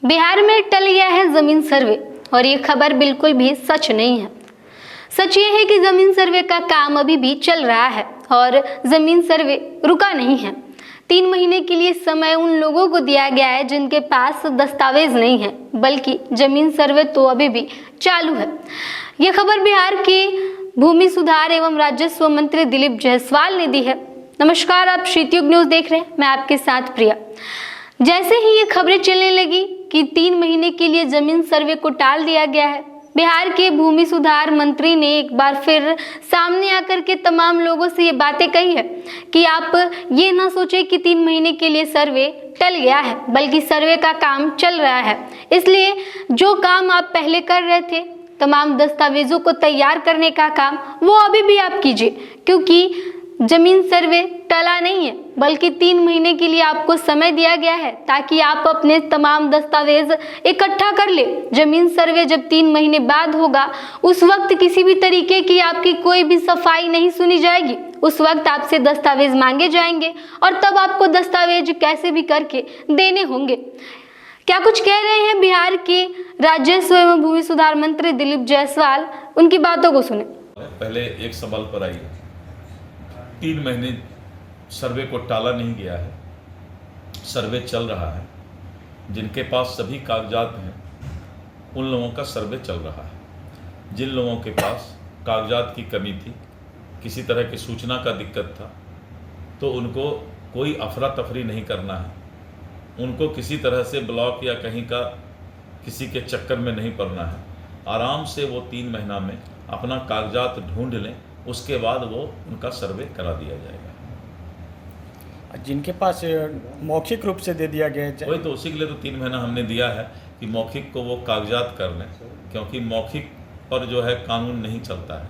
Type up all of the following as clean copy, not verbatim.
बिहार में टल गया है जमीन सर्वे और ये खबर बिल्कुल भी सच नहीं है। सच ये है कि जमीन सर्वे का काम अभी भी चल रहा है और जमीन सर्वे रुका नहीं है। 3 महीने के लिए समय उन लोगों को दिया गया है जिनके पास दस्तावेज नहीं है, बल्कि जमीन सर्वे तो अभी भी चालू है। यह खबर बिहार के भूमि सुधार एवं राजस्व मंत्री दिलीप जायसवाल ने दी है। नमस्कार, आप श्रीतयुग न्यूज देख रहे हैं, मैं आपके साथ प्रिया। जैसे ही ये खबरें चलने लगी कि 3 महीने के लिए जमीन सर्वे को टाल दिया गया है, बिहार के भूमि सुधार मंत्री ने एक बार फिर सामने आकर के तमाम लोगों से ये बातें कही है कि आप ये ना सोचें कि 3 महीने के लिए सर्वे टल गया है, बल्कि सर्वे का काम चल रहा है। इसलिए जो काम आप पहले कर रहे थे, तमाम दस्तावेजों को तैयार करने का काम, वो अभी भी आप कीजिए, क्योंकि जमीन सर्वे टला नहीं है, बल्कि 3 महीने के लिए आपको समय दिया गया है ताकि आप अपने तमाम दस्तावेज इकट्ठा कर ले। जमीन सर्वे जब 3 महीने बाद होगा, उस वक्त किसी भी तरीके की आपकी कोई भी सफाई नहीं सुनी जाएगी। उस वक्त आपसे दस्तावेज मांगे जाएंगे और तब आपको दस्तावेज कैसे भी करके देने होंगे। क्या कुछ कह रहे हैं बिहार के राजस्व एवं भूमि सुधार मंत्री दिलीप जायसवाल, उनकी बातों को सुने। पहले एक सवाल पर आई, 3 महीने सर्वे को टाला नहीं गया है, सर्वे चल रहा है। जिनके पास सभी कागजात हैं उन लोगों का सर्वे चल रहा है। जिन लोगों के पास कागजात की कमी थी, किसी तरह की सूचना का दिक्कत था, तो उनको कोई अफरा तफरी नहीं करना है, उनको किसी तरह से ब्लॉक या कहीं का किसी के चक्कर में नहीं पड़ना है। आराम से वो 3 महीना में अपना कागजात ढूंढ लें, उसके बाद वो उनका सर्वे करा दिया जाएगा। जिनके पास मौखिक रूप से दे दिया गया है, वही तो, उसी के लिए तो 3 महीना हमने दिया है कि मौखिक को वो कागजात कर लें, क्योंकि मौखिक पर जो है कानून नहीं चलता है,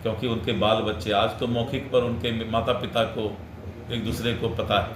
क्योंकि उनके बाल बच्चे, आज तो मौखिक पर उनके माता पिता को एक दूसरे को पता है,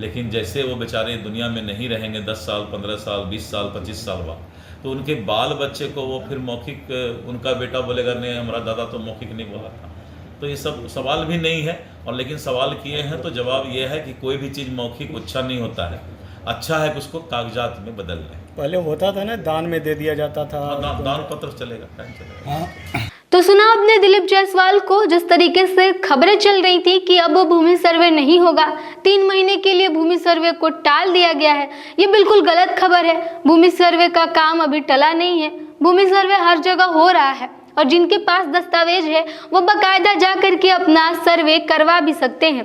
लेकिन जैसे वो बेचारे दुनिया में नहीं रहेंगे 10 साल 15 साल 20 साल 25 साल बाद, तो उनके बाल बच्चे को वो फिर मौखिक, उनका बेटा बोलेगा नहीं हमारा दादा तो मौखिक नहीं बोला था। तो ये सब सवाल भी नहीं है, और लेकिन सवाल किए हैं तो जवाब ये है कि कोई भी चीज़ मौखिक अच्छा नहीं होता है, अच्छा है कि उसको कागजात में बदल लें। पहले होता था ना, दान में दे दिया जाता था। दान पत्र चलेगा, टाइम चलेगा। तो सुना आपने दिलीप जायसवाल को, जिस तरीके से खबरें चल रही थी कि अब भूमि सर्वे नहीं होगा, 3 महीने के लिए भूमि सर्वे को टाल दिया गया है। ये बिल्कुल गलत खबर है। भूमि सर्वे का काम अभी टला नहीं है। भूमि सर्वे हर जगह हो रहा है और जिनके पास दस्तावेज है वो बाकायदा जा करके अपना सर्वे करवा भी सकते हैं।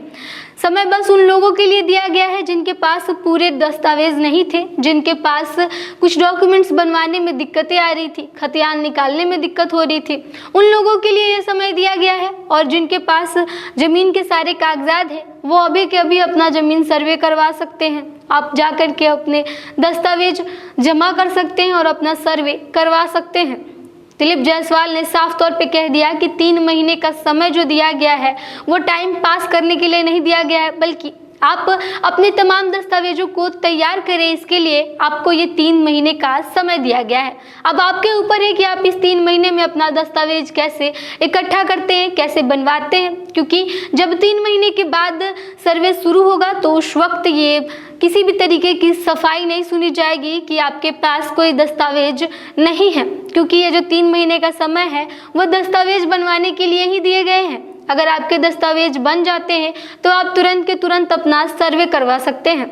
समय बस उन लोगों के लिए दिया गया है जिनके पास पूरे दस्तावेज नहीं थे, जिनके पास कुछ डॉक्यूमेंट्स बनवाने में दिक्कतें आ रही थी, खतियान निकालने में दिक्कत हो रही थी, उन लोगों के लिए ये समय दिया गया है। और जिनके पास ज़मीन के सारे कागजात हैं वो अभी के अभी अपना ज़मीन सर्वे करवा सकते हैं। आप जा कर के अपने दस्तावेज जमा कर सकते हैं और अपना सर्वे करवा सकते हैं। दिलीप जायसवाल ने साफ तौर पे कह दिया कि 3 महीने का समय जो दिया गया है वो टाइम पास करने के लिए नहीं दिया गया है, बल्कि आप अपने तमाम दस्तावेजों को तैयार करें। इसके लिए आपको ये 3 महीने का समय दिया गया है। अब आपके ऊपर है कि आप इस 3 महीने में अपना दस्तावेज कैसे इकट्ठा करते हैं, कैसे बनवाते हैं, क्योंकि जब 3 महीने के बाद सर्वे शुरू होगा तो उस वक्त ये किसी भी तरीके की सफाई नहीं सुनी जाएगी कि आपके पास कोई दस्तावेज नहीं है, क्योंकि ये जो 3 महीने का समय है वो दस्तावेज बनवाने के लिए ही दिए गए हैं। अगर आपके दस्तावेज बन जाते हैं तो आप तुरंत के तुरंत अपना सर्वे करवा सकते हैं।